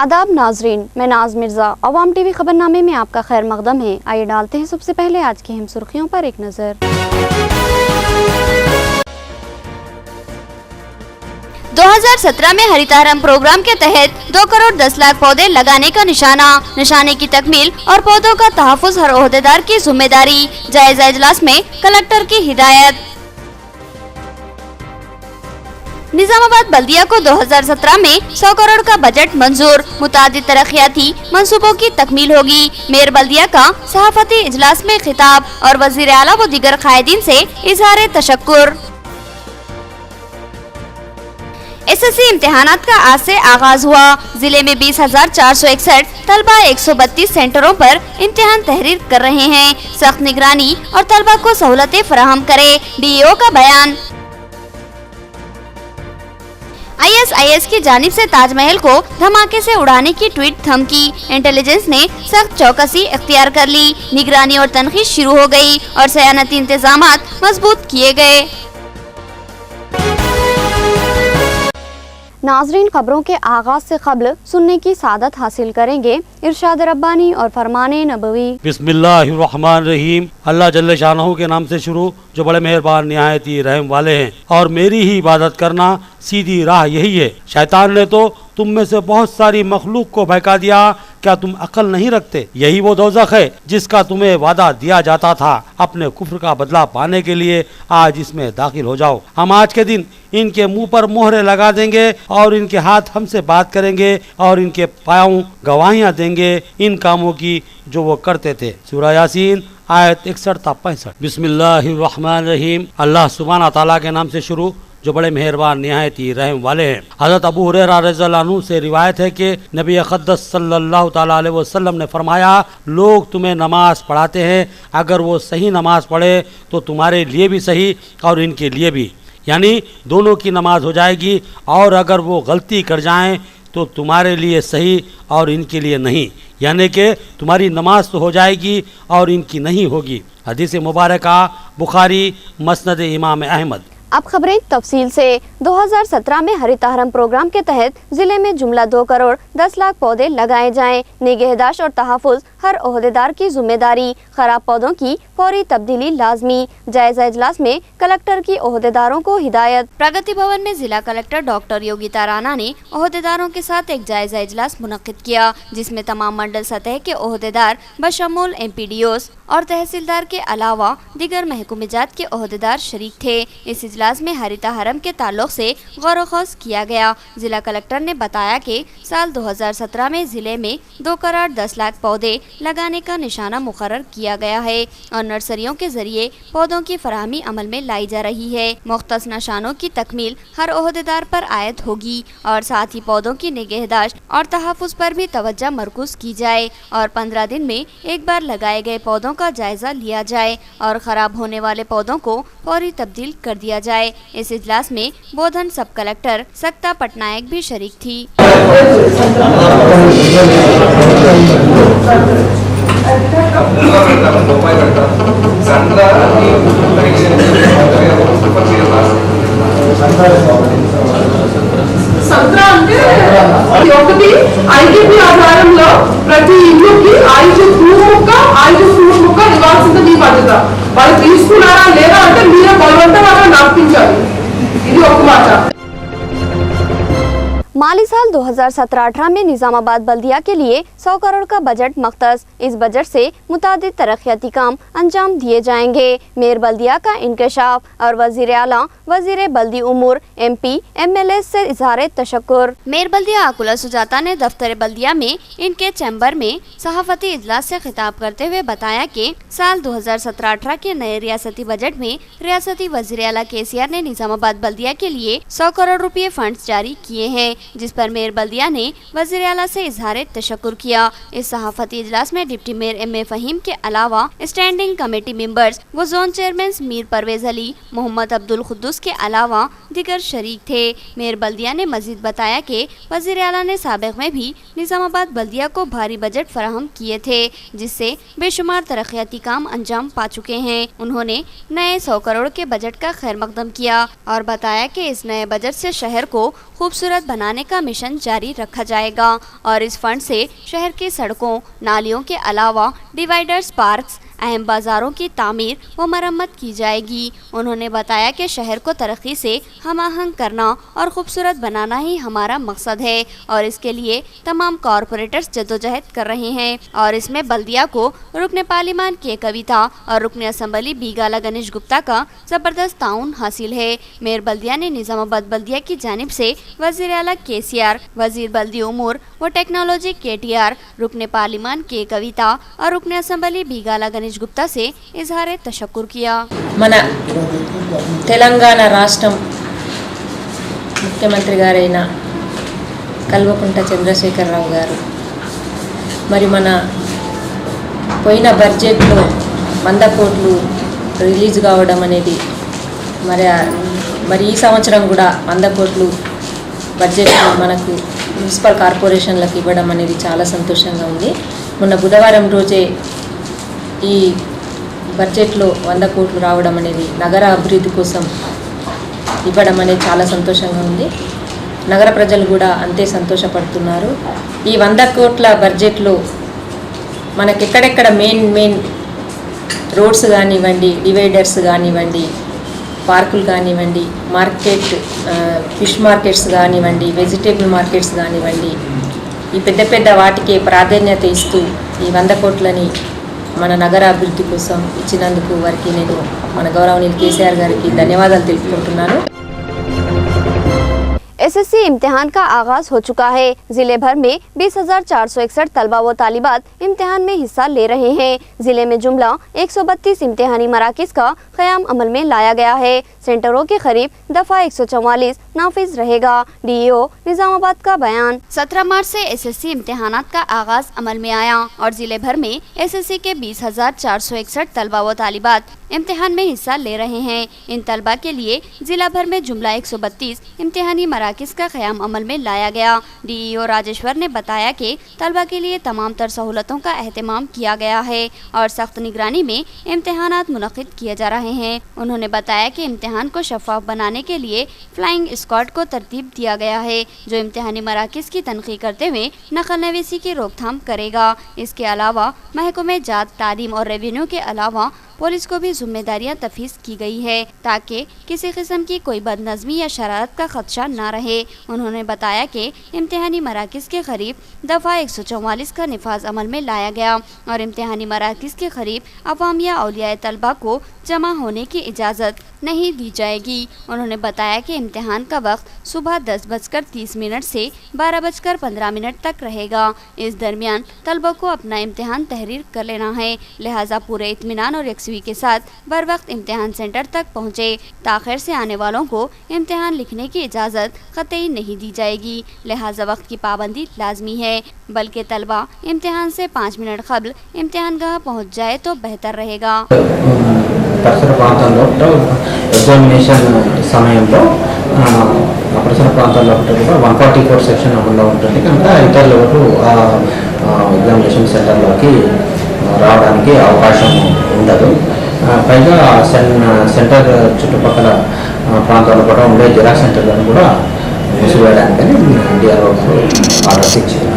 आदाब नाजरीन, मैं नाज मिर्ज़ा। अवाम टीवी खबरनामे में आपका खैर मकदम है। आइए डालते हैं सबसे पहले आज की अहम सुर्खियों पर एक नज़र। 2017 में हरितहारम प्रोग्राम के तहत 2 करोड़ 10 लाख पौधे लगाने का निशाने की तकमील और पौधों का तहफ़्फ़ुज़ हर ओहदेदार की जिम्मेदारी। जायजा इजलास में कलेक्टर की हिदायत। निजामाबाद बल्दिया को 2017 में 100 करोड़ का बजट मंजूर। मुतादिद तरक्याती मंसूबों की तकमील होगी। मेयर बल्दिया का सहाफती इजलास में खिताब और वजीर आला व दीगर कायदीन से इजहार तशक्कुर। SSC इम्तिहानात का आज से आगाज हुआ। जिले में 20,461 तलबा 132 सेंटरों पर इम्तिहान तहरीर कर रहे हैं। सख्त निगरानी और तलबा को सहूलतें फराहम करे, DEO का बयान। ISIS की जानिब से ताजमहल को धमाके से उड़ाने की ट्वीट धमकी। इंटेलिजेंस ने सख्त चौकसी इख्तियार कर ली। निगरानी और तनखीद शुरू हो गई और सयानती इंतजामात मजबूत किए गए। नाजरीन, खबरों के आगाज से कब्ल सुनने की सादत हासिल करेंगे इरशाद रब्बानी और फरमाने नबवी। बिस्मिल्लाहिर्रहमानिर्रहीम। अल्लाह जल्ले शानहू के नाम से शुरू, जो बड़े मेहरबान निहायत ही रहम वाले हैं। और मेरी ही इबादत करना सीधी राह यही है। शैतान ने तो तुम में से बहुत सारी मखलूक को बहका दिया, क्या तुम अक्ल नहीं रखते? यही वो दोज़ख है जिसका तुम्हें वादा दिया जाता था। अपने कुफ्र का बदला पाने के लिए आज इसमें दाखिल हो जाओ। हम आज के दिन इनके मुंह पर मोहरे लगा देंगे और इनके हाथ हमसे बात करेंगे और इनके पाँव गवाहियाँ देंगे इन कामों की जो वो करते थे। सूरह यासीन आयत 61 ta 65। बिस्मिल्लाहिर्रहमानिर्रहीम। अल्लाह सुब्हानहू व तआला के नाम से शुरू, जो बड़े मेहरबान निहायत ही रहम वाले हैं। हज़रत अबू हुरैरा रज़ियल्लाहु अन्हु से रिवायत है कि नबी अक़दस सल्लल्लाहु तआला अलैहि वसल्लम ने फरमाया, लोग तुम्हें नमाज पढ़ाते हैं, अगर वो सही नमाज पढ़े तो तुम्हारे लिए भी सही और इनके लिए भी, यानी दोनों की नमाज हो जाएगी। और अगर वो गलती कर जाएं तो तुम्हारे लिए सही और इनके लिए नहीं, यानी कि तुम्हारी नमाज तो हो जाएगी और इनकी नहीं होगी। हदीस मुबारका बुखारी मसनद इमाम अहमद। अब खबरें तफसील से। 2017 में हरितहारम प्रोग्राम के तहत जिले में जुमला 2 करोड़ 10 लाख पौधे लगाए जाएं। निगहदाश्त और तहफ़्फ़ुज़ हर ओहदेदार की जिम्मेदारी। खराब पौधों की फौरी तब्दीली लाजमी। जायजा इजलास में कलेक्टर की ओहदेदारों को हिदायत। प्रगति भवन में जिला कलेक्टर डॉक्टर योगिता राणा ने ओहदेदारों के साथ एक जायजा इजलास मुनक्किद किया, जिसमें तमाम मंडल सतह के ओहदेदार बशमूल MPDOs और तहसीलदार के अलावा दीगर महकूमजात के ओहदेदार शरीक थे। इस इजलास में हरितहारम के ताल्लुक से गौर-व-ख़ौज़ किया गया। जिला कलेक्टर ने बताया कि साल 2017 में जिले में 2 करोड़ 10 लाख पौधे लगाने का निशाना मुकर्रर किया गया है और नर्सरियों के जरिए पौधों की फराहमी अमल में लाई जा रही है। मुख्तस निशानों की तकमील हर ओहदेदार पर आयद होगी और साथ ही पौधों की निगहदाश्त और तहफ़्फ़ुज़ पर भी तवज्जो मरकूज़ की जाए और 15 दिन में एक बार लगाए गए पौधों का जायजा लिया जाए और खराब होने वाले पौधों को फौरी तब्दील कर दिया जाए। इस इजलास में बोधन सब कलेक्टर सक्ता पटनायक भी शरीक थी। సంత్రా అంటే ఒకటి ITP ఆధారంలో ప్రతి ఇల్లుకి 5 ఫ్రూట్ మొక్క 5 ఫ్రూట్ మొక్క ఇవ్వాల్సింది మీ బాధ్యత. వాళ్ళు తీసుకున్నారా లేదా అంటే మీరే బలవంతంగా నాపించాలి. ఇది ఒక మాట। माली साल 2017-18 में निजामाबाद बल्दिया के लिए 100 करोड़ का बजट मख्तस। इस बजट से मुतादिद तरक्याती काम अंजाम दिए जाएंगे। मेयर बल्दिया का इंकशाफ और वजीर आला वजीर बल्दी उमूर MP MLA से इजहार तशक्कुर। मेयर बल्दिया आकुला सुजाता ने दफ्तर बल्दिया में इनके चैम्बर में सहाफती इजलास से खिताब करते हुए बताया कि साल 2017-18 के नए रियासती बजट में रियासती वजीर आला KCR ने निजामाबाद बल्दिया के लिए 100 करोड़ रुपये फंड्स जारी किए हैं, जिस पर मेयर बल्दिया ने वज़ीर आला से इजहार तशक्कुर किया। इस सहाफती इजलास में डिप्टी मेयर MA फ़हीम के अलावा स्टैंडिंग कमेटी मेंबर्स व जोन चेयरमैन मीर परवेज अली, मोहम्मद अब्दुल खुद्दूस के अलावा दीगर शरीक थे। मेयर बल्दिया ने मजीद बताया कि वज़ीर आला ने साबिक़ में भी निजामाबाद बल्दिया को भारी बजट फराहम किए थे, जिससे बेशुमार तरक्याती काम अंजाम पा चुके हैं। उन्होंने नए 100 करोड़ के बजट का खैर मकदम किया और बताया कि इस नए बजट से शहर को खूबसूरत बनाने का मिशन जारी जारी रखा जाएगा और इस फंड से शहर के सड़कों, नालियों के अलावा डिवाइडर्स, पार्क्स, अहम बाजारों की तामीर व मरम्मत की जाएगी। उन्होंने बताया कि शहर को तरक्की से हम-आहंग करना और खूबसूरत बनाना ही हमारा मकसद है और इसके लिए तमाम कॉरपोरेटर्स जद्दोजहद कर रहे हैं और इसमें बल्दिया को रुकन पार्लिमान के कविता और रुकन असम्बली बीगाला गणेश गुप्ता का ज़बरदस्त ताउन हासिल है। मेयर बल्दिया ने निज़ामाबाद बल्दिया की जानिब से वज़ीर आला KCR, वज़ीर बल्दी उमूर व टेक्नोलॉजी KTR, रुकन पार्लिमान के कविता और रुकन असम्बली बीगाला गणेश गुप्ता से इजहार तशक्कुर किया। మన తెలంగాణ రాష్ట్రం ముఖ్యమంత్రి గారైన కల్వకుంట్ల చంద్రశేఖరరావు గారు మరి మన పోయిన బడ్జెట్లో 100 కోట్లు రిలీజ్ కావడం అనేది మరి ఈ సంవత్సరం కూడా 100 కోట్లు బడ్జెట్ మనకు మున్సిపల్ కార్పొరేషన్లకు ఇవ్వడం అనేది చాలా సంతోషంగా ఉంది। మొన్న బుధవారం రోజే ఈ బడ్జెట్లో 100 కోట్లు రావడం అనేది నగర అభివృద్ధి కోసం ఇవ్వడం అనేది చాలా సంతోషంగా ఉంది। నగర ప్రజలు కూడా అంతే సంతోషపడుతున్నారు। ఈ 100 కోట్ల బడ్జెట్లో మనకి ఎక్కడెక్కడ మెయిన్ రోడ్స్ కానివ్వండి, డివైడర్స్ కానివ్వండి, పార్కులు కానివ్వండి, మార్కెట్, ఫిష్ మార్కెట్స్ కానివ్వండి, వెజిటేబుల్ మార్కెట్స్ కానివ్వండి, ఈ పెద్ద వాటికి ప్రాధాన్యత ఇస్తూ ఈ 100 కోట్లని మన నగర అభివృద్ధి కోసం ఇచ్చినందుకు వారికి నేను మన గౌరవనీయులు KCR గారికి ధన్యవాదాలు తెలుపుకుంటున్నాను। SSC इम्तिहान का आगाज हो चुका है। जिले भर में 20,461 तलबा व तालिबात इम्तिहान में हिस्सा ले रहे हैं। जिले में जुमला 132 इम्तिहानी मराकिज़ का क़याम अमल में लाया गया है। सेंटरों के करीब दफ़ा 144 नाफिज रहेगा। DEO निज़ामाबाद का बयान। 17 मार्च से SSC इम्तिहानात का आगाज अमल में आया और जिले भर में SSC के 20,461 तलबा व तालिबात इम्तिहान में हिस्सा ले रहे हैं। इन तलबा के लिए जिला भर में जुमला 132 इम्तिहानी मराकिज़ का क़याम अमल में लाया गया। DEO राजेश्वर ने बताया कि तलबा के लिए तमाम तर सहूलतों का एहतमाम किया गया है और सख्त निगरानी में इम्तिहानात मुनक़िद किए जा रहे हैं। उन्होंने बताया कि इम्तिहान को शफ़ाफ बनाने के लिए फ्लाइंग स्क्वाड को तरतीब दिया गया है जो इम्तिहानी मराकिज़ की तनक़ीद करते हुए नक़ल नवीसी की रोकथाम करेगा। इसके अलावा महकमे जात, तालीम और रेवेन्यू के अलावा पुलिस को भी जिम्मेदारियां तफवीज़ की गई है ताकि किसी किस्म की कोई बदनज़मी या शरारत का खदशा न रहे। उन्होंने बताया कि इम्तिहानी मराकिज़ के करीब दफ़ा 144 का निफाज अमल में लाया गया और इम्तिहानी मराकिज़ के करीब अवाम या औलिया तलबा को जमा होने की इजाज़त नहीं दी जाएगी। उन्होंने बताया कि इम्तिहान का वक्त सुबह 10:30 से 12:15 तक रहेगा। इस दरमियान तलबा को अपना इम्तिहान तहरीर कर लेना है, लिहाजा पूरे इत्मीनान और यकसवी के साथ बर वक्त इम्तिहान सेंटर तक पहुँचे। ताख़िर से आने वालों को इम्तिहान लिखने की इजाज़त क़तई नहीं दी जाएगी, लिहाजा वक्त की पाबंदी लाजमी है, बल्कि तलबा इम्तिहान से 5 मिनट क़ब्ल इम्तिहान गाह पहुँच जाए तो बेहतर रहेगा। పరిసర ప్రాంతాల్లో ఎగ్జామినేషన్ సమయంలో పరిసర ప్రాంతాల్లో కూడా 144 సెక్షన్ అమల్లో ఉంటుంది కనుక ఇతరులు ఎగ్జామినేషన్ సెంటర్లోకి రావడానికి అవకాశం ఉండదు। పైగా సెంటర్ చుట్టుపక్కల ప్రాంతాల్లో కూడా ఉండే జిరాక్స్ సెంటర్లను కూడా మూసివేయడానికని DRO ఆర్డర్స్ ఇచ్చారు।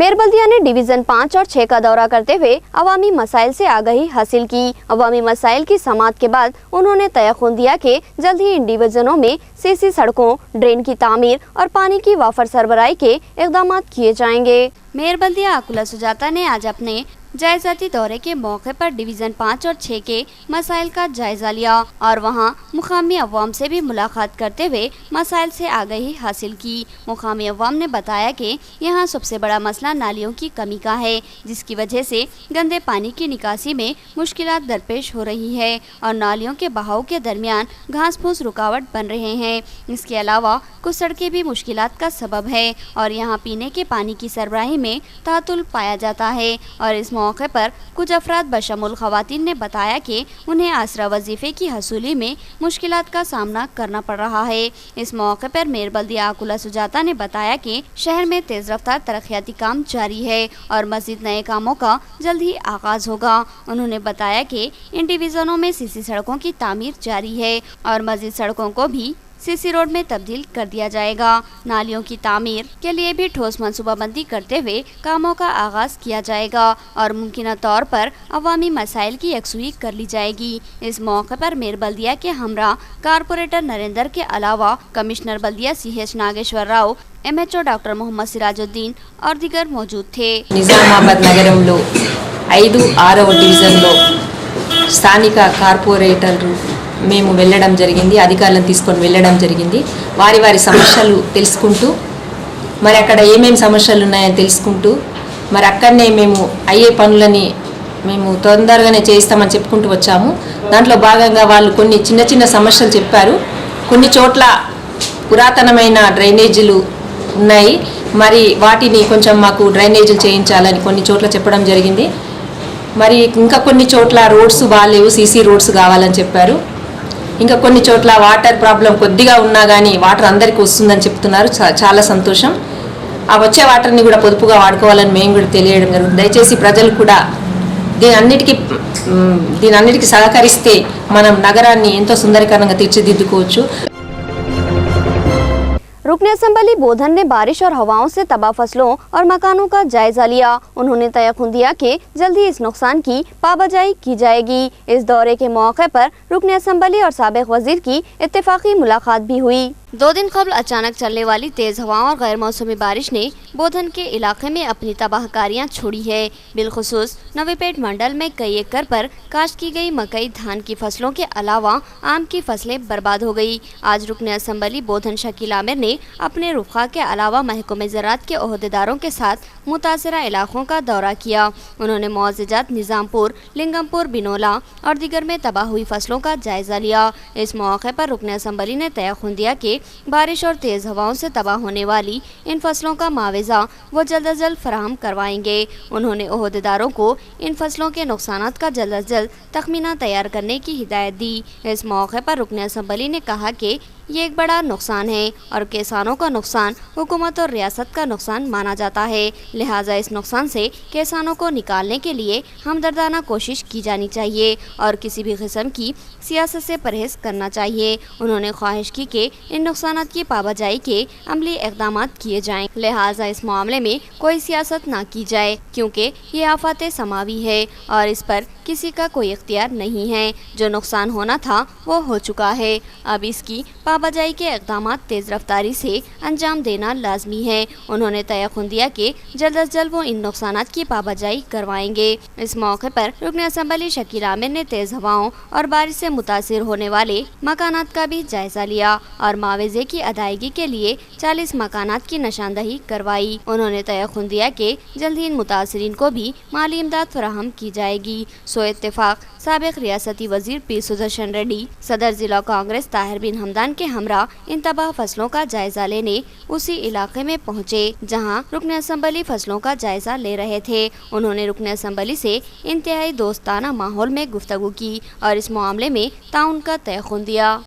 मेयर बल्दिया ने डिवीज़न 5 और 6 का दौरा करते हुए अवामी मसाइल से आगाही हासिल की। अवामी मसाइल की समाअत के बाद उन्होंने तयक़ुन दिया कि जल्द ही इन डिवीज़नों में सीसी सड़कों, ड्रेन की तामीर और पानी की वाफर सरबराही के इक़दाम किए जाएंगे। मेयर बल्दिया आकुला सुजाता ने आज अपने जायज़ाती दौरे के मौके पर डिवीज़न 5 और 6 के मसाइल का जायज़ा लिया और वहां मुकामी अवाम से भी मुलाकात करते हुए मसाइल से आगाही हासिल की। मुकामी अवाम ने बताया कि यहां सबसे बड़ा मसला नालियों की कमी का है, जिसकी वजह से गंदे पानी की निकासी में मुश्किलात दरपेश हो रही है और नालियों के बहाव के दरमियान घास फूस रुकावट बन रहे हैं। इसके अलावा कुछ सड़कें भी मुश्किलात का सबब है और यहाँ पीने के पानी की सरबराही में तातुल पाया जाता है और इस मौके पर कुछ अफराद बशमुल खवातीन ने बताया कि उन्हें आसरा वजीफे की हसूली में मुश्किलात का सामना करना पड़ रहा है। इस मौके पर मेयर बल्दिया आकुला सुजाता ने बताया कि शहर में तेज़ रफ्तार तरक्याती काम जारी है और मज़ीद नए कामों का जल्द ही आगाज़ होगा। उन्होंने बताया कि इन डिवीज़नों में सीसी सड़कों की तामीर जारी है और मज़ीद सड़कों को भी सीसी रोड में तब्दील कर दिया जाएगा। नालियों की तामीर के लिए भी ठोस मनसूबाबंदी करते हुए कामों का आगाज किया जाएगा और मुमकिन तौर पर अवामी मसाइल की यकसुई कर ली जाएगी। इस मौके पर मेयर बल्दिया के हमरा कारपोरेटर नरेंद्र के अलावा कमिश्नर बल्दिया CH Nageshwar Rao, MHO doctor Mohammed Sirajuddin और दीगर मौजूद थे। నిజామాబాద్ నగరంలో 5-6వ డివిజన్లో స్థానిక కార్పొరేటర్లు మేము వెళ్ళడం జరిగింది, అధికారులను తీసుకొని వెళ్ళడం జరిగింది. వారి వారి సమస్యలు తెలుసుకుంటూ మరి అక్కడ ఏమేమి సమస్యలు ఉన్నాయని తెలుసుకుంటూ మరి అక్కడనే మేము అయ్యే పనులని మేము తొందరగానే చేస్తామని చెప్పుకుంటూ వచ్చాము. దాంట్లో భాగంగా వాళ్ళు కొన్ని చిన్న చిన్న సమస్యలు చెప్పారు. కొన్ని చోట్ల పురాతనమైన డ్రైనేజీలు ఉన్నాయి, మరి వాటిని కొంచెం మాకు డ్రైనేజీలు చేయించాలని కొన్ని చోట్ల చెప్పడం జరిగింది. మరి ఇంకా కొన్ని చోట్ల రోడ్స్ బాగాలేవు, సీసీ రోడ్స్ కావాలని చెప్పారు. ఇంకా కొన్ని చోట్ల వాటర్ ప్రాబ్లం కొద్దిగా ఉన్నా కానీ వాటర్ అందరికీ వస్తుందని చెప్తున్నారు. చాలా సంతోషం. ఆ వచ్చే వాటర్ని కూడా పొదుపుగా వాడుకోవాలని మేము కూడా తెలియడం జరుగుతుంది. దయచేసి ప్రజలు కూడా దీని అన్నిటికీ సహకరిస్తే మనం నగరాన్ని ఎంతో సుందరీకరణంగా తీర్చిదిద్దుకోవచ్చు. रुकन असम्बली बोधन ने बारिश और हवाओं से तबाह फसलों और मकानों का जायजा लिया। उन्होंने तयक़ुन दिया कि जल्द ही इस नुकसान की पाबजाई की जाएगी। इस दौरे के मौके पर रुकन असम्बली और साबिक़ वज़ीर की इत्तेफाकी मुलाकात भी हुई। 2 दिन कबल अचानक चलने वाली तेज़ हवाओं और गैर मौसमी बारिश ने बोधन के इलाके में अपनी तबाहकारियाँ छोड़ी है। बिलखुसूस नवीपेट मंडल में कई एकड़ पर काश्त की गई मकई, धान की फसलों के अलावा आम की फसलें बर्बाद हो गई। आज रुकन असम्बली बोधन शकील आमिर ने अपने रुफ़ा के अलावा महकमे ज़राअत के ओहदेदारों के साथ मुतासरा इलाकों का दौरा किया। उन्होंने मुआवज़ात निज़ामपुर, लिंगमपुर, बिनोला और दीगर में तबाह हुई फसलों का जायजा लिया। इस मौके पर रुकन असम्बली ने तयक़ुन दिया कि बारिश और तेज़ हवाओं से तबाह होने वाली इन फसलों का मुआवजा वो जल्द अज जल्द फराहम करवाएंगे। उन्होंने ओहदेदारों को इन फसलों के नुकसानात का जल्द अज जल्द तखमीना तैयार करने की हिदायत दी। इस मौके पर रुकन असम्बली ने कहा कि ये एक बड़ा नुकसान है और किसानों का नुकसान हुकूमत और रियासत का नुकसान माना जाता है। लिहाजा इस नुकसान से किसानों को निकालने के लिए हमदर्दाना कोशिश की जानी चाहिए और किसी भी किस्म की सियासत से परहेज़ करना चाहिए। उन्होंने ख्वाहिश की कि इन नुकसानात की पाबजाई के अमली इक़दामात किए जाएं। लिहाजा इस मामले में कोई सियासत ना की जाए क्योंकि ये आफत समावी है और इस पर किसी का कोई इख्तियार नहीं है। जो नुकसान होना था वो हो चुका है। अब इसकी पाबजाई के इक़दामात तेज़ रफ्तारी से अंजाम देना लाजमी है। उन्होंने तयक़ुन दिया कि जल्द अज जल्द वो इन नुकसानात की पाबजाई करवाएंगे। इस मौके पर रुकन असम्बली शकील आमिर ने तेज़ हवाओं और बारिश से मुतासिर होने वाले मकानात का भी जायजा लिया और मुआवजे की अदायगी के लिए 40 मकानात की निशानदही करवाई। उन्होंने तयक़ुन दिया कि जल्द ही इन मुतासिरीन को भी माली इमदाद फराहम की जाएगी। सो इत्तेफाक साबिक़ रियासती वज़ीर पी सुदर्शन रेड्डी, सदर ज़िला कांग्रेस ताहिर बिन हमदान के हमरा इन तबाह फसलों का जायजा लेने उसी इलाके में पहुँचे जहाँ रुकन असम्बली फसलों का जायजा ले रहे थे। उन्होंने रुकन असम्बली से इंतहाई दोस्ताना माहौल में गुफ्तगू की और इस मामले में ताउन का तयक़ुन दिया।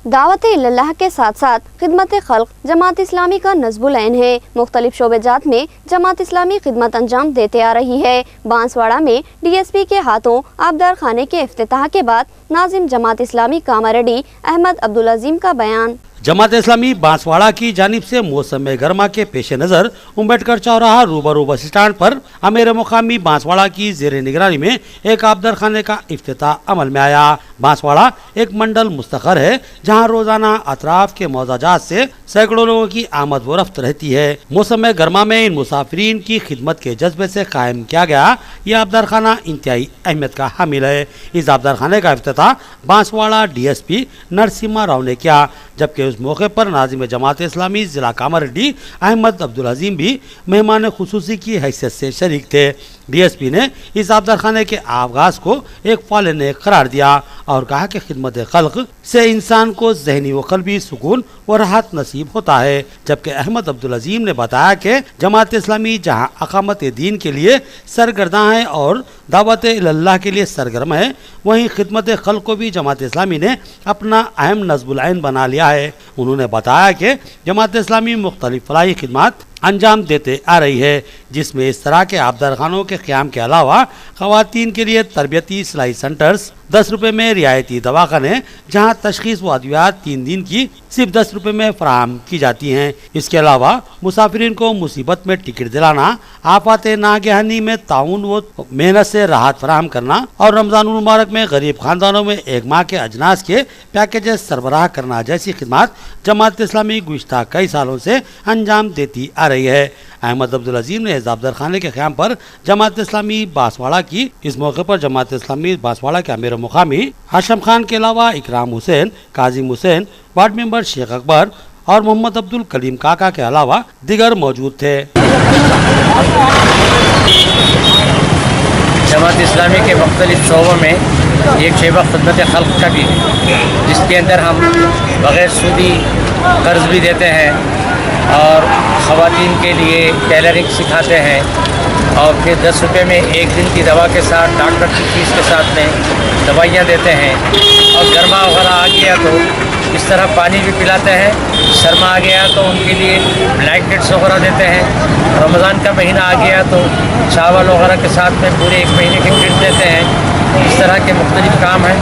दावत-ए इल्लल्लाह के साथ साथ खिदमत खल्क जमात इस्लामी का नज़्बुल ऐन है। मुख्तलिफ शोबेजात में जमात इस्लामी खिदमत अंजाम देते आ रही है। बांसवाड़ा में DSP के हाथों आबदार खाने के इफ्तिताह के बाद नाजिम जमात इस्लामी कामारेड्डी अहमद अब्दुल अजीम का बयान। जमात इस्लामी बांसवाड़ा की जानिब से मौसम गर्मा के पेश नज़र अम्बेडकर चौराहा रूबरू बस स्टैंड पर अमीर मुकामी बांसवाड़ा की ज़ेर निगरानी में एक आबदार खाने का इफ्तिताह अमल में आया। बांसवाड़ा एक मंडल मुस्तक़र है जहाँ रोजाना अतराफ के मौजाजात से सैकड़ों लोगों की आमद व रफ्त रहती है। मौसम गर्मा में इन मुसाफिरीन की खिदमत के जज्बे से कायम किया गया यह आबदार खाना इंतहाई अहमियत का हामिल है। इस आबदार खाने का इफ्तिताह बांसवाड़ा DSP नरसिम्हा राव ने किया, जबकि उस मौके पर नाज़िम जमात इस्लामी ज़िला कामारेड्डी अहमद अब्दुल अजीम भी मेहमान खुसूसी की हैसियत से शरीक थे। DSP ने इस आबदार खाने के आगाज़ को एक फाल नेक करार दिया और कहा कि खिदमत खल्क से इंसान को ज़हनी व क़ल्बी सुकून व राहत नसीब होता है। जबकि अहमद अब्दुल अजीम ने बताया कि जमात इस्लामी जहाँ अकामत दीन के लिए सरगर्दा है और दावत इल्लल्लाह के लिए सरगर्म है, वहीं खिदमत खल्क को भी जमात इस्लामी ने अपना अहम नज़्बुल ऐन बना लिया है। उन्होंने बताया कि जमात इस्लामी मुख्तलिफ फलाही खिदमत अंजाम देते आ रही है, जिसमें इस तरह के आबदार खानों के क़याम के अलावा ख़वातीन के लिए तरबियती सिलाई सेंटर्स, 10 रुपये में रियायती दवाखाने जहां तशखीस व अद्वियात 3 दिन की सिर्फ 10 रुपये में फराहम की जाती हैं। इसके अलावा मुसाफिरीन को मुसीबत में टिकट दिलाना, आफात नागहानी में ताउन व मेहनत से राहत फराहम करना और रमजान मुबारक में गरीब खानदानों में एक माह के अजनास के पैकेजेस सरबराह करना जैसी खिदमत जमात इस्लामी गुज़श्ता कई सालों से अंजाम देती आ रही है। अहमद अब्दुल अजीम ने हिजाबदार खाने के क़याम पर जमात इस्लामी बांसवाड़ा की। इस मौके पर जमात इस्लामी बांसवाड़ा के अमीर मुकामी हाशम खान के अलावा इकराम हुसैन, काजिम हुसैन, वार्ड मेंबर शेख अकबर और मोहम्मद अब्दुल कलीम काका के अलावा दिगर मौजूद थे। जमात इस्लामी के मुख्तलिफ शोबों में एक शेबा खिदमत खल्क का भी, जिसके अंदर हम बग़ैर सूदी कर्ज भी देते हैं और ख़वातीन के लिए टेलरिंग सिखाते हैं और फिर 10 रुपये में एक दिन की दवा के साथ डॉक्टर की फीस के साथ में दवाइयाँ देते हैं और गर्मा वगैरह आ गया तो इस तरह पानी भी पिलाते हैं। शर्मा आ गया तो उनके लिए ब्लैंकेट्स वगैरह देते हैं। रमज़ान का महीना आ गया तो चावल वगैरह के साथ में पूरे 1 महीने की किट देते हैं। इस तरह के मुख्तलिफ काम हैं।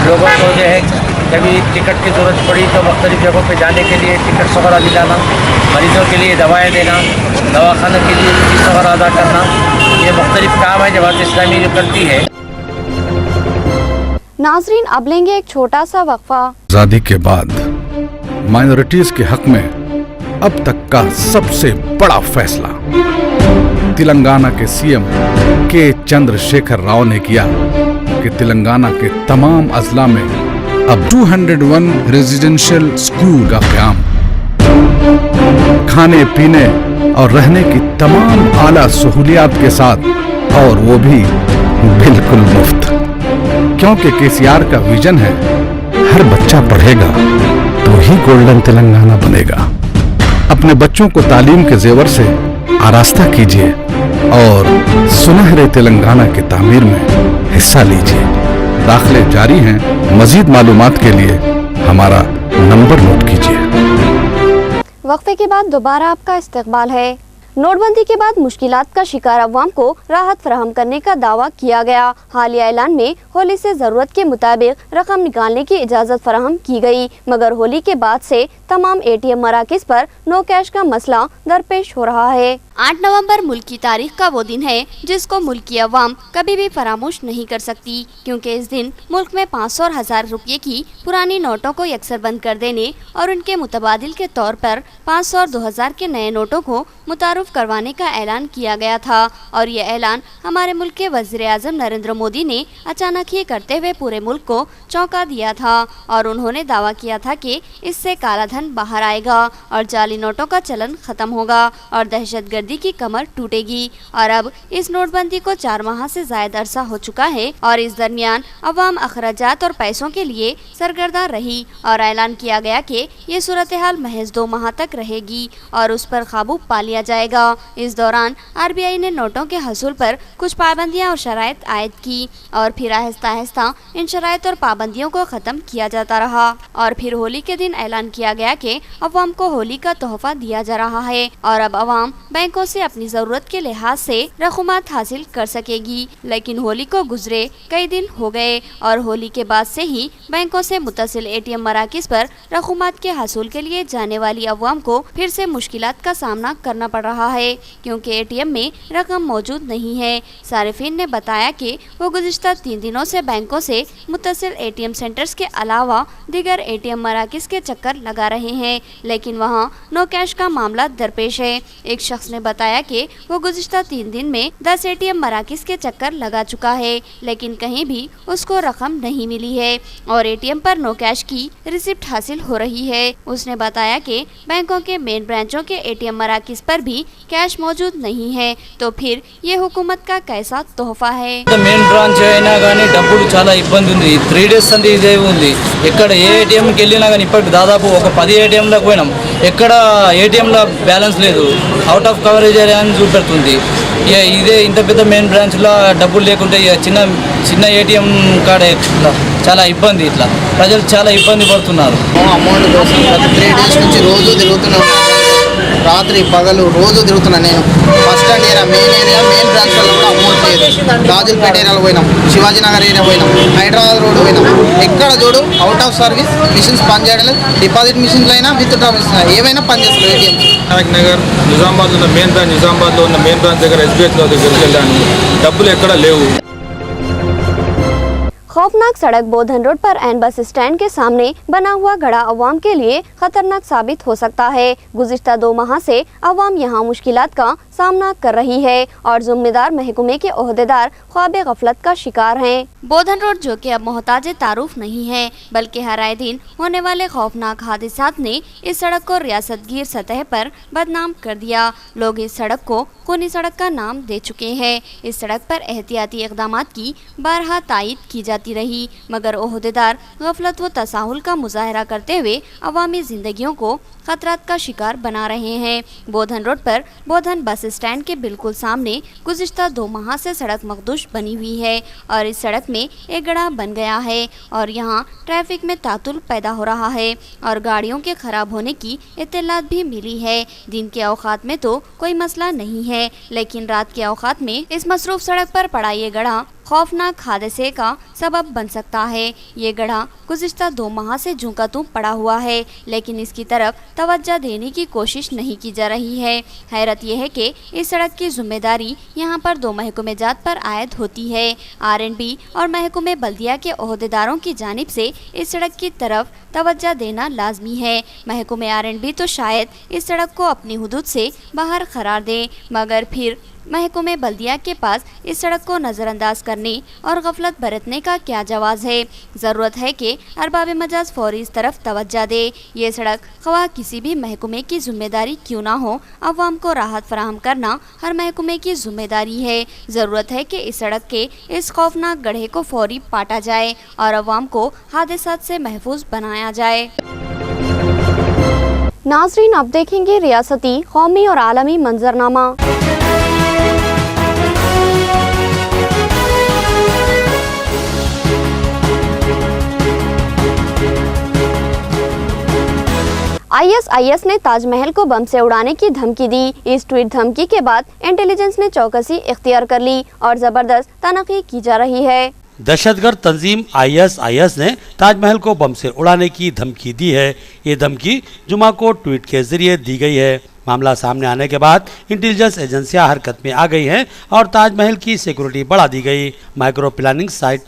लोगों को जो है कभी टिकट की ज़रूरत पड़ी तो मुख्तलिफ जगहों पे जाने के लिए टिकट वगैरह दिलाना, मरीज़ों के लिए दवाएँ देना, दवाखाने के लिए फीस वगैरह अदा करना, ये मुख्तलिफ काम है जमात इस्लामी जो करती है। नाजरीन, अब लेंगे एक छोटा सा वक्फा। आजादी के बाद माइनॉरिटीज के हक में अब तक का सबसे बड़ा फैसला तेलंगाना के सीएम के चंद्रशेखर राव ने किया कि तेलंगाना के तमाम अजला में अब 201 रेजिडेंशियल स्कूल का क़याम, खाने पीने और रहने की तमाम आला सहूलियात के साथ, और वो भी बिल्कुल मुफ्त। क्योंकि केसीआर का विजन है हर बच्चा पढ़ेगा तो ही गोल्डन तेलंगाना बनेगा। अपने बच्चों को तालीम के जेवर से आरास्ता कीजिए और सुनहरे तेलंगाना की तामीर में हिस्सा लीजिए। दाखिले जारी हैं। मजीद मालूमात के लिए हमारा नंबर नोट कीजिए। वक्फे के बाद दोबारा आपका इस्तकबाल है। नोटबंदी के बाद मुश्किलात का शिकार अवाम को राहत फराहम करने का दावा किया गया। हालिया ऐलान में होली से ज़रूरत के मुताबिक रकम निकालने की इजाज़त फराहम की गई, मगर होली के बाद से तमाम ATM मराकिज़ पर नो कैश का मसला दरपेश हो रहा है। 8 नवंबर मुल्क की तारीख का वो दिन है जिसको मुल्क की अवाम कभी भी फरामोश नहीं कर सकती, क्योंकि इस दिन मुल्क में 500 और 1000 रुपये की पुरानी नोटों को यकसर बंद कर देने और उनके मुतबादिल के तौर पर 500 और 2000 के नए नोटों को मुतारुफ करवाने का ऐलान किया गया था। और ये ऐलान हमारे मुल्क के वज़ीर आज़म नरेंद्र मोदी ने अचानक ही करते हुए पूरे मुल्क को चौंका दिया था और उन्होंने दावा किया था कि इससे काला धन बाहर आएगा और जाली नोटों का चलन खत्म होगा और दहशतगर्दी की कमर टूटेगी। और अब इस नोटबंदी को 4 माह से ज़ायद अरसा हो चुका है और इस दरमियान अवाम अखराजात और पैसों के लिए सरगर्दा रही और ऐलान किया गया कि ये सूरत हाल महज 2 माह तक रहेगी और उस पर काबू पा लिया जाएगा। इस दौरान RBI ने नोटों के हसूल पर कुछ पाबंदियां और शराइत आयद की और फिर आहिस्ता आहिस्ता इन शराइत और पाबंदियों को ख़त्म किया जाता रहा और फिर होली के दिन ऐलान किया गया कि अवाम को होली का तोहफा दिया जा रहा है और अब अवाम बैंकों से अपनी ज़रूरत के लिहाज से रकूमात हासिल कर सकेगी। लेकिन होली को गुजरे कई दिन हो गए और होली के बाद से ही बैंकों से मुत्तसिल ATM मराकिज़ पर रकूमात के हसूल के लिए जाने वाली अवाम को फिर से मुश्किलात का सामना करना पड़ रहा है, क्योंकि ATM में रकम मौजूद नहीं है। सारिफीन ने बताया कि वो गुज़िश्ता 3 दिनों से बैंकों से मुत्तसिल ATM सेंटर्स के अलावा दीगर ATM मराकिज़ के चक्कर लगा रहे हैं, लेकिन वहाँ नो कैश का मामला दरपेश है। एक शख्स ने बताया कि वो गुज़िश्ता 3 दिन में 10 ATM मराकिज़ के चक्कर लगा चुका है, लेकिन कहीं भी उसको रकम नहीं मिली है और ATM पर नो कैश की रिसिप्ट हासिल हो रही है। उसने बताया कि बैंकों के मेन ब्रांचों के ATM मराकिज़ पर भी कैश मौजूद नहीं है, तो फिर ये हुकूमत का कैसा तोहफा है। మెయిన్ బ్రాంచ్ అయినా కానీ డబ్బులు చాలా ఇబ్బంది ఉంది. 3 days అంది ఇదే ఉంది. ఎక్కడ ఏ ATMకి వెళ్ళినా కానీ ఇప్పటికి దాదాపు ఒక 10 ATMలకు పోయినాం. ఎక్కడ ATMలో బ్యాలెన్స్ లేదు, అవుట్ ఆఫ్ కవరేజ్ ఏరియా అని చూపెడుతుంది. ఇదే ఇంత పెద్ద మెయిన్ బ్రాంచ్లో డబ్బులు లేకుంటే చిన్న ATM కాడ చాలా ఇబ్బంది. ఇట్లా ప్రజలు చాలా ఇబ్బంది పడుతున్నారు. అమౌంట్ కోసం గత 3 days నుంచి రోజు తిరుగుతున్నాం. రాత్రి పగలు రోజు తిరుగుతున్నా నేను. బస్ స్టాండ్ ఏరియా, మెయిన్ బ్రాంచ్లలో కూడా అమౌంట్ లేదు. గాజులపేట ఏరియాలో పోయినాం, శివాజీనగర్ ఏరియా పోయినాం, హైదరాబాద్ రోడ్ పోయినాం. ఎక్కడ చూడు అవుట్ ఆఫ్ సర్వీస్, మిషన్స్ పనిచేయడం లేదు. డిపాజిట్ మిషన్లు అయినా విత్ డ్రా మిషన్ ఏమైనా పనిచేస్తారు. ఏటీఎం నగర్ నిజామాబాద్ ఉన్న మెయిన్ బ్రాంచ్, నిజామాబాద్లో ఉన్న మెయిన్ బ్రాంచ్ దగ్గర SBI దగ్గరికి వెళ్ళాను, డబ్బులు ఎక్కడ లేవు. खौफनाक सड़क बोधन रोड पर एन बस स्टैंड के सामने बना हुआ गड़ा अवाम के लिए खतरनाक साबित हो सकता है। गुज़िश्ता 2 माह से अवाम यहाँ मुश्किलात का सामना कर रही है और जिम्मेदार महकमे के ओहदेदार ख्वाब गफलत का शिकार हैं। बोधन रोड जो कि अब मोहताज तारुफ नहीं है बल्कि हर आए दिन होने वाले खौफनाक हादसात ने इस सड़क को रियासतगीर सतह पर बदनाम कर दिया। लोग इस सड़क को खूनी सड़क का नाम दे चुके हैं। इस सड़क पर एहतियाती इक़दामात की बारहा तायीद की जाती रही मगर ओहदेदार गफलत व तसाहुल का मुजाहरा करते हुए अवामी ज़िंदगियों को खतरात का शिकार बना रहे हैं। बोधन रोड पर बोधन बस स्टैंड के बिल्कुल सामने गुज़िश्ता 2 माह से सड़क मखदूश बनी हुई है और इस सड़क में एक गड्ढा बन गया है और यहाँ ट्रैफिक में तातुल पैदा हो रहा है और गाड़ियों के खराब होने की इत्तलात भी मिली है। दिन के औकात में तो कोई मसला नहीं है लेकिन रात के औकात में इस मसरूफ सड़क पर पड़ा ये गड्ढा खौफनाक हादसे का सबब बन सकता है। ये गड्ढा गुज़िश्ता 2 माह से जूं का तूं पड़ा हुआ है लेकिन इसकी तरफ तवज्जो देने की कोशिश नहीं की जा रही है। हैरत यह है कि इस सड़क की जिम्मेदारी यहाँ पर 2 महकमे जात पर आयद होती है। R&B और महकमे बल्दिया के ओहदेदारों की जानिब से इस सड़क की तरफ तवज्जो देना लाजमी है। महकमे R&B तो शायद इस सड़क को अपनी हुदूद से बाहर करार दे मगर फिर महकमे बल्दिया के पास इस सड़क को नज़रअंदाज करने और गफलत बरतने का क्या जवाज़ है। ज़रूरत है कि अरबाब मजाज फौरी इस तरफ तवज्जो दे। ये सड़क ख्वाह किसी भी महकमे की जिम्मेदारी क्यों ना हो अवाम को राहत फराहम करना हर महकमे की जिम्मेदारी है। ज़रूरत है कि इस सड़क के इस खौफनाक गड्ढे को फौरी पाटा जाए और अवाम को हादसात से महफूज बनाया जाए। नाज़रीन अब देखेंगे रियासती, कौमी और आलमी मंजरनामा। ISIS ने ताजमहल को बम से उड़ाने की धमकी दी। इस ट्वीट धमकी के बाद इंटेलिजेंस ने चौकसी इख्तियार कर ली और जबरदस्त तनक़ी की जा रही है। दहशतगर्द तंजीम ISIS ने ताजमहल को बम से उड़ाने की धमकी दी है। ये धमकी जुमा को ट्वीट के जरिए दी गई है। मामला सामने आने के बाद इंटेलिजेंस एजेंसियां हरकत में आ गई हैं और ताजमहल की सिक्योरिटी बढ़ा दी गई। माइक्रो प्लानिंग साइट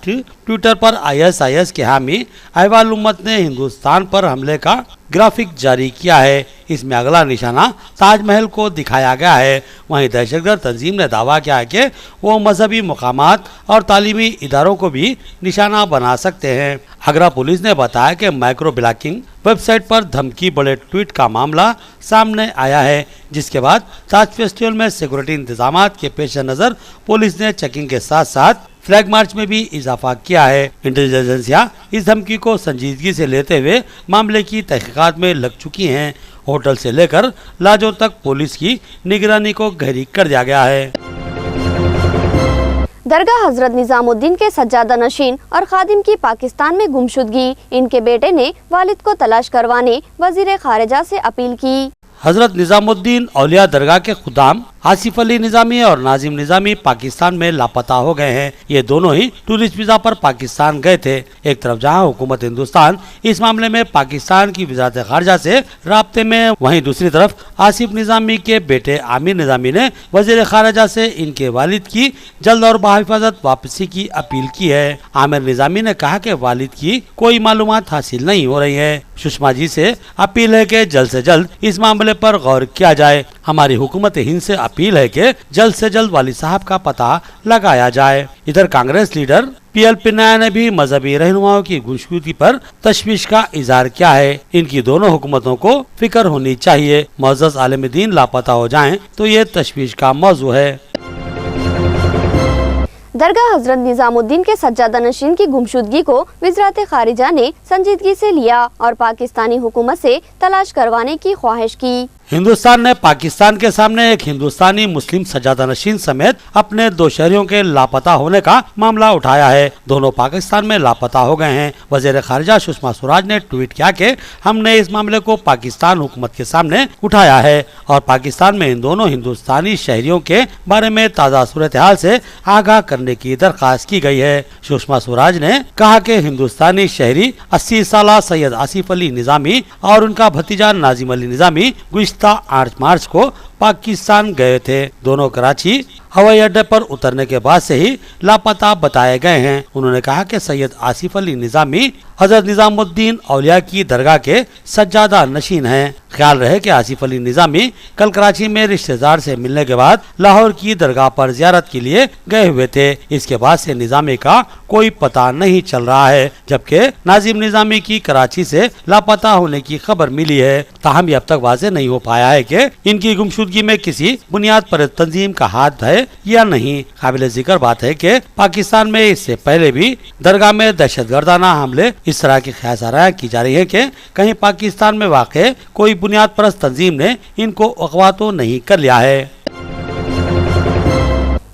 ट्विटर पर ISIS के हामी अहवाल उम्मत ने हिंदुस्तान पर हमले का ग्राफिक जारी किया है। इसमें अगला निशाना ताजमहल को दिखाया गया है। वहीं दहशतगर्द तंजीम ने दावा किया है कि वो मजहबी मकामात और तालीमी इदारों को भी निशाना बना सकते हैं। आगरा पुलिस ने बताया कि माइक्रो ब्लॉकिंग वेबसाइट पर धमकी बड़े ट्वीट का मामला सामने आया है जिसके बाद ताज फेस्टिवल में सिक्योरिटी इंतजामात के पेश नज़र पुलिस ने चेकिंग के साथ साथ फ्लैग मार्च में भी इजाफा किया है। इंटेलिजेंस एजेंसियां इस धमकी को संजीदगी से लेते हुए मामले की तहकीकात में लग चुकी हैं। होटल से लेकर लाजों तक पुलिस की निगरानी को गहरी कर दिया गया है। दरगाह हजरत निजामुद्दीन के सज्जादा नशीन और खादिम की पाकिस्तान में गुमशुदगी। इनके बेटे ने वालिद को तलाश करवाने वजीर खारिजा से अपील की। हजरत निजामुद्दीन औलिया दरगाह के खुदाम आसिफ अली निजामी और नाजिम निजामी पाकिस्तान में लापता हो गए हैं। ये दोनों ही टूरिस्ट वीजा पर पाकिस्तान गए थे। एक तरफ जहां हुकूमत हिंदुस्तान इस मामले में पाकिस्तान की वजारत खारजा से राब्ते में, वहीं दूसरी तरफ आसिफ निजामी के बेटे आमिर निजामी ने वजीर खारजा से इनके वालिद की जल्द और बाहिफाजत वापसी की अपील की है। आमिर निजामी ने कहा कि वालिद की कोई मालूमात हासिल नहीं हो रही है। सुषमा जी से अपील है कि जल्द से जल्द इस मामले पर गौर किया जाए। हमारी हुकूमत हिंद से अपील है कि जल्द से जल्द वालिद साहब का पता लगाया जाए। इधर कांग्रेस लीडर PL पिन्नाया ने भी मजहबी रहनुमाओं की गुमशुदगी पर तशवीश का इजहार किया है। इनकी दोनों हुकूमतों को फिक्र होनी चाहिए। मुअज़्ज़ज़ आलिम दीन लापता हो जाएं तो ये तशवीश का मौजू है। दरगाह हजरत निजामुद्दीन के सज्जादा नशीन की गुमशुदगी को वज़ारत खारिजा ने संजीदगी से लिया और पाकिस्तानी हुकूमत से तलाश करवाने की ख्वाहिश की। हिंदुस्तान ने पाकिस्तान के सामने एक हिंदुस्तानी मुस्लिम सज्जादा नशीन समेत अपने 2 शहरियों के लापता होने का मामला उठाया है। दोनों पाकिस्तान में लापता हो गए हैं। वज़ीर ख़ारिजा सुषमा स्वराज ने ट्वीट किया कि हमने इस मामले को पाकिस्तान हुकूमत के सामने उठाया है और पाकिस्तान में इन दोनों हिंदुस्तानी शहरियों के बारे में ताज़ा सूरत हाल से आगाह करने की दरख्वास्त की गई है। सुषमा स्वराज ने कहा कि हिंदुस्तानी शहरी 80 साला सैयद आसिफ अली निज़ामी और उनका भतीजा नाजिम अली निज़ामी गुज़िश्ता 8 मार्च को पाकिस्तान गए थे। दोनों कराची हवाई अड्डे पर उतरने के बाद से ही लापता बताए गए हैं। उन्होंने कहा कि सैयद आसिफ अली निज़ामी हजरत निज़ामुद्दीन औलिया की दरगाह के सज्जादा नशीन हैं। ख्याल रहे कि आसिफ अली निज़ामी कल कराची में रिश्तेदार से मिलने के बाद लाहौर की दरगाह पर ज़ियारत के लिए गए हुए थे। इसके बाद से निज़ामी का कोई पता नहीं चल रहा है, जबकि नाजिम निज़ामी की कराची से लापता होने की खबर मिली है। ताहम ये अब तक वाज़ेह नहीं हो पाया है कि इनकी गुमशुदगी में किसी बुनियाद पर तंजीम का हाथ है या नहीं। काबिल जिक्र बात है कि पाकिस्तान में इससे पहले भी दरगाह में दहशतगर्दाना हमले इस तरह की ख्यासारायां की जा रही है कि कहीं पाकिस्तान में वाक़े कोई बुनियाद परस्त तंजीम ने इनको अगवा तो नहीं कर लिया है।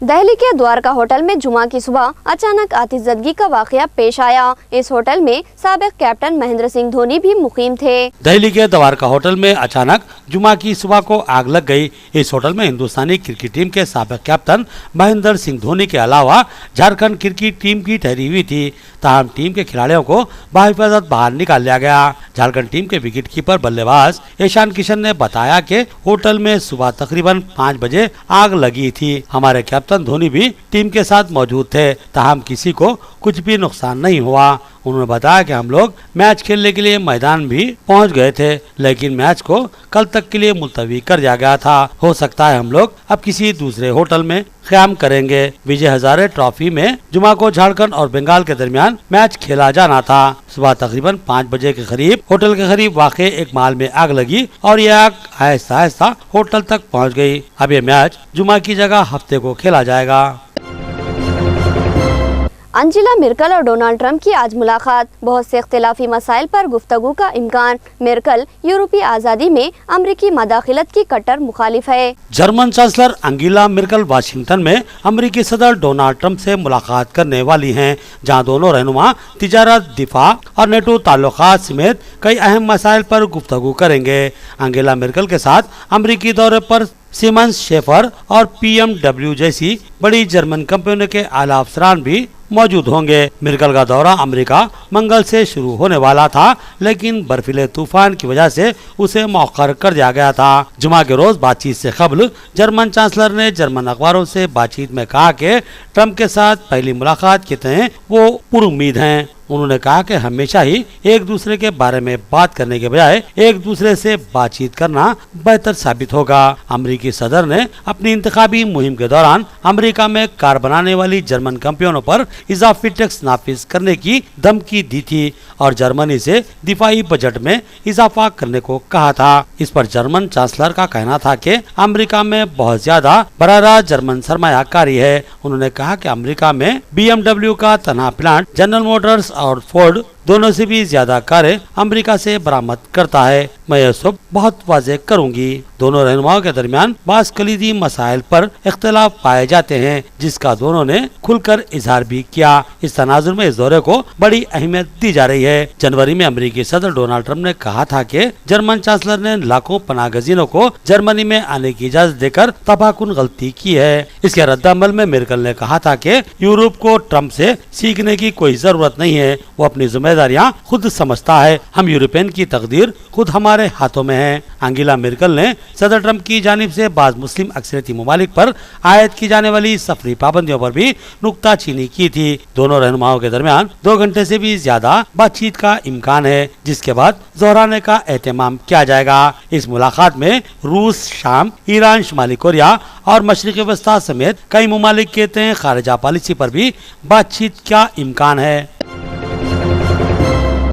दिल्ली के द्वारका होटल में जुमा की सुबह अचानक आतिशज़दगी का वाक़या पेश आया। इस होटल में साबिक कैप्टन महेंद्र सिंह धोनी भी मुकीम थे। दिल्ली के द्वारका होटल में अचानक जुमा की सुबह को आग लग गई। इस होटल में हिंदुस्तानी क्रिकेट टीम के साबिक कैप्टन महेंद्र सिंह धोनी के अलावा झारखंड क्रिकेट टीम की ठहरी हुई थी। ताहम टीम के खिलाड़ियों को बाहिफाजत बाहर निकाल लिया गया। झारखंड टीम के विकेट कीपर बल्लेबाज ईशान किशन ने बताया कि होटल में सुबह तकरीबन 5 बजे आग लगी थी। हमारे कैप्टन धोनी भी टीम के साथ मौजूद थे। ताहम किसी को कुछ भी नुकसान नहीं हुआ। उन्होंने बताया कि हम लोग मैच खेलने के लिए मैदान भी पहुंच गए थे, लेकिन मैच को कल तक के लिए मुलतवी कर दिया गया था। हो सकता है हम लोग अब किसी दूसरे होटल में क़याम करेंगे। विजय हजारे ट्रॉफी में जुमा को झारखंड और बंगाल के दरमियान मैच खेला जाना था। सुबह तकरीबन 5 बजे के करीब होटल के करीब वाक़े एक माल में आग लगी और यह आग आहिस्ता आहिस्ता होटल तक पहुंच गई। अब ये मैच जुमा की जगह हफ्ते को खेला जाएगा। अंजेला मेर्केल और डोनाल्ड ट्रंप की आज मुलाकात, बहुत से इख्तिलाफी मसाइल पर गुफ्तगू का इम्कान। मेर्केल यूरोपीय आज़ादी में अमरीकी मदाखिलत की कट्टर मुखालिफ है। जर्मन चांसलर अंगेला मेर्केल वाशिंगटन में अमरीकी सदर डोनाल्ड ट्रंप से मुलाकात करने वाली हैं, जहां दोनों रहनुमा तिजारत, दिफा और नेटो ताल्लुकात समेत कई अहम मसाइल पर गुफ्तगू करेंगे। अंगेला मेर्केल के साथ अमरीकी दौरे पर सीमेंस, शेफर और BMW जैसी बड़ी जर्मन कंपनियों के आला अफसरान भी मौजूद होंगे। मेर्केल का दौरा अमेरिका मंगल से शुरू होने वाला था, लेकिन बर्फीले तूफान की वजह से उसे मौखर कर दिया गया था। जुमा के रोज बातचीत से कबल जर्मन चांसलर ने जर्मन अखबारों से बातचीत में कहा कि ट्रंप के साथ पहली मुलाकात के तहत वो पुरुम्मीद हैं। उन्होंने कहा कि हमेशा ही एक दूसरे के बारे में बात करने के बजाय एक दूसरे से बातचीत करना बेहतर साबित होगा। अमेरिकी सदर ने अपनी इंतखाबी मुहिम के दौरान अमेरिका में कार बनाने वाली जर्मन कंपनियों पर इजाफी टैक्स नाफिज करने की धमकी दी थी और जर्मनी से दिफाई बजट में इजाफा करने को कहा था। इस पर जर्मन चांसलर का कहना था कि अमेरिका में बहुत ज्यादा बराह जर्मन सरमायाकारी है। उन्होंने कहा कि अमेरिका में BMW का तनहा प्लांट जनरल मोटर्स और फोर्ड दोनों से भी ज्यादा कारें अमेरिका से बरामद करता है। मैं यह सब बहुत वाज़ेह करूंगी। दोनों रहनुमाओं के दरमियान बास कलीदी मसाइल पर इख्तिलाफ पाए जाते हैं, जिसका दोनों ने खुलकर इजहार भी किया। इस तनाजुर में इस दौरे को बड़ी अहमियत दी जा रही है। जनवरी में अमेरिकी सदर डोनाल्ड ट्रंप ने कहा था कि जर्मन चांसलर ने लाखों पनाहगजीनों को जर्मनी में आने की इजाजत देकर तबाहकुन गलती की है। इसके रद्दअमल में मेर्केल ने कहा था कि यूरोप को ट्रंप से सीखने की कोई जरूरत नहीं है, वो अपनी जिम्मेदारियां खुद समझता है। हम यूरोपियन की तकदीर खुद हमारे हाथों में है। अंगेला मेर्केल ने सदर ट्रंप की जानिब से बाज मुस्लिम अक्सरियती ममालिक पर आयद की जाने वाली सफरी पाबंदियों पर भी नुक्ताचीनी की थी। दोनों रहनुमाओं के दरमियान 2 घंटे से भी ज्यादा बातचीत का इम्कान है, जिसके बाद दोहराने का एहतमाम किया जाएगा। इस मुलाकात में रूस, शाम, ईरान, शुमाली कोरिया और मशरिकी वस्ता समेत कई ममालिक के तय खारिजा पॉलिसी पर भी बातचीत का इम्कान है।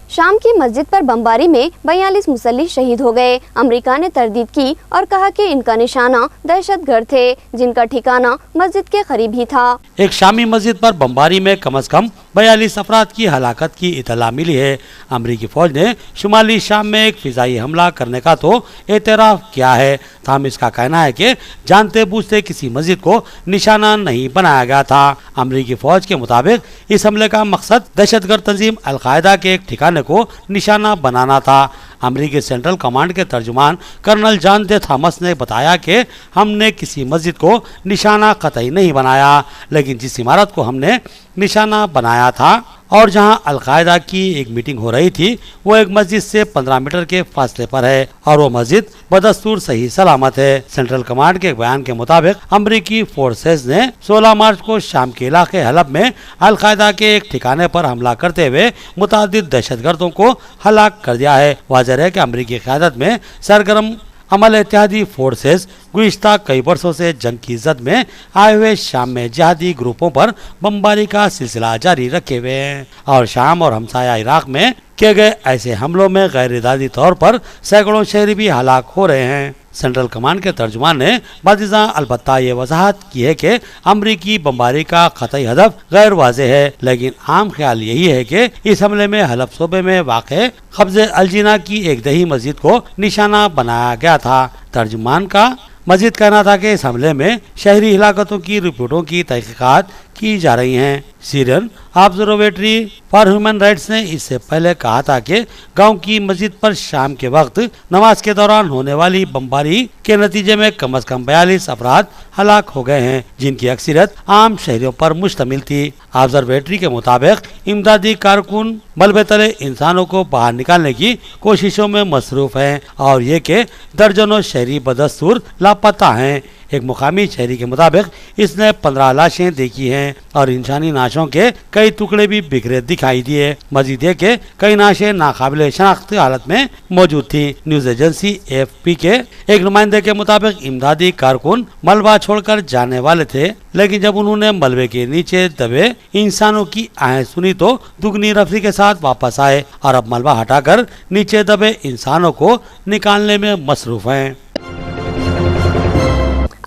शाम की मस्जिद पर बमबारी में 42 मुसल्ली शहीद हो गए। अमेरिका ने तरदीद की और कहा कि इनका निशाना दहशतगर्द थे, जिनका ठिकाना मस्जिद के करीब ही था। एक शामी मस्जिद पर बमबारी में कम से कम 42 अफराद की हलाकत की इतला मिली है। अमरीकी फौज ने शुमाली शाम में एक फिजाई हमला करने का तो एतराफ किया है, ताहम इसका कहना है कि जानते बूझते किसी मस्जिद को निशाना नहीं बनाया गया था। अमरीकी फौज के मुताबिक इस हमले का मकसद दहशतगर्द तंजीम अल-कायदा के एक ठिकाने को निशाना बनाना था। अमरीकी सेंट्रल कमांड के तर्जुमान कर्नल जॉन डे थॉमस ने बताया कि हमने किसी मस्जिद को निशाना कतई नहीं बनाया, लेकिन जिस इमारत को हमने निशाना बनाया था और जहां अल-कायदा की एक मीटिंग हो रही थी वो एक मस्जिद से 15 मीटर के फासले पर है और वो मस्जिद बदस्तूर सही सलामत है। सेंट्रल कमांड के बयान के मुताबिक अमरीकी फोर्सेस ने 16 मार्च को शाम के इलाके हलब में अल-कायदा के एक ठिकाने पर हमला करते हुए मुतादिद दहशतगर्दों को हलाक कर दिया है। वाज़ेह है कि अमरीकी क़यादत में सरगर्म अमल इत्तेहादी फोर्सेस गुज़िश्ता कई वर्षों से जंग की जद में आए हुए शाम में जिहादी ग्रुपों पर बमबारी का सिलसिला जारी रखे हुए हैं और शाम और हमसाया इराक में किए गए ऐसे हमलों में गैर इरादी तौर पर सैकड़ों शहरी भी हलाक हो रहे हैं। सेंट्रल कमांड के तर्जुमान ने बादिज़ा अलबत्ता ये वजाहत की है कि अमरीकी बमबारी का कतई हदफ गैर वाज़ेह है, लेकिन आम ख्याल यही है कि इस हमले में हलब सूबे में वाक़े क़ब्ज़े अलजीना की एक दही मस्जिद को निशाना बनाया गया था। तर्जुमान का मजीद कहना था कि इस हमले में शहरी हिलाकतों की रिपोर्टों की तहकीकात की जा रही हैं। Syrian observatory for human rights ने इससे पहले कहा था कि गांव की मस्जिद पर शाम के वक्त नमाज के दौरान होने वाली बमबारी के नतीजे में कम से कम 42 अफराद हलाक हो गए हैं, जिनकी अक्सरियत आम शहरियों पर मुश्तमिल थी। ऑब्जर्वेटरी के मुताबिक इमदादी कारकुन मलबे तले इंसानों को बाहर निकालने की कोशिशों में मसरूफ हैं और ये कि दर्जनों शहरी बदस्तूर लापता हैं। एक मुकामी शहरी के मुताबिक इसने 15 लाशें देखी हैं और इंसानी नाशों के कई टुकड़े भी बिखरे दिखाई दिए। मजीद ये कि कई नाशें नाकाबिले शनाख्त हालत में मौजूद थी। न्यूज एजेंसी AFP के एक नुमाइंदे के मुताबिक इमदादी कारकुन मलबा छोड़कर जाने वाले थे, लेकिन जब उन्होंने मलबे के नीचे दबे इंसानों की आहें सुनी तो दुगनी रफ्ती के साथ वापस आए और अब मलबा हटाकर नीचे दबे इंसानों को निकालने में मसरूफ हैं।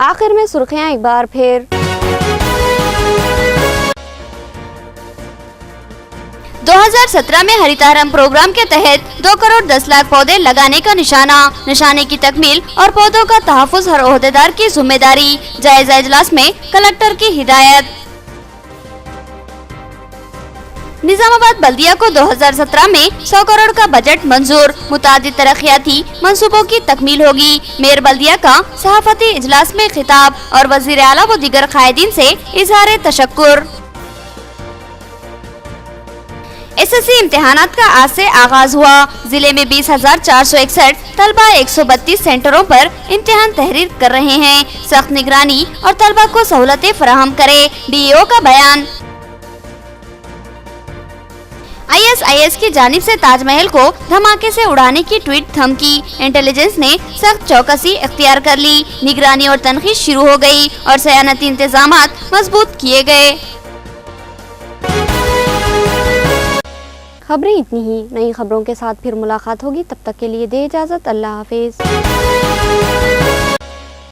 आखिर में सुर्खियां एक बार फिर। दो 2017 में हरितहारम प्रोग्राम के तहत 2 करोड़ 10 लाख पौधे लगाने का निशाने की तकमील और पौधों का तहफ़्फ़ुज़ हर ओहदेदार की जिम्मेदारी। जायजा इजलास में कलेक्टर की हिदायत। निजामाबाद बल्दिया को 2017 में 100 करोड़ का बजट मंजूर। मुतादिद तरक्याती मंसूबों की तकमील होगी। मेयर बल्दिया का सहाफती इजलास में खिताब और वजीर आला व दीगर कायदीन से इजहार तशक्कुर। SSC इम्तिहानात का आज से आगाज हुआ। जिले में 20,461 तलबा 132 सेंटरों पर इम्तिहान तहरीर कर रहे हैं। सख्त निगरानी और तलबा को सहूलतें फराहम करे, DEO का बयान। ISIS की जानिब से ताजमहल को धमाके से उड़ाने की ट्वीट धमकी। इंटेलिजेंस ने सख्त चौकसी इख्तियार कर ली। निगरानी और तनखीद शुरू हो गई और सयानती इंतजामात मजबूत किए गए। खबरें इतनी ही। नई खबरों के साथ फिर मुलाकात होगी, तब तक के लिए दे इजाजत। अल्लाह हाफिज।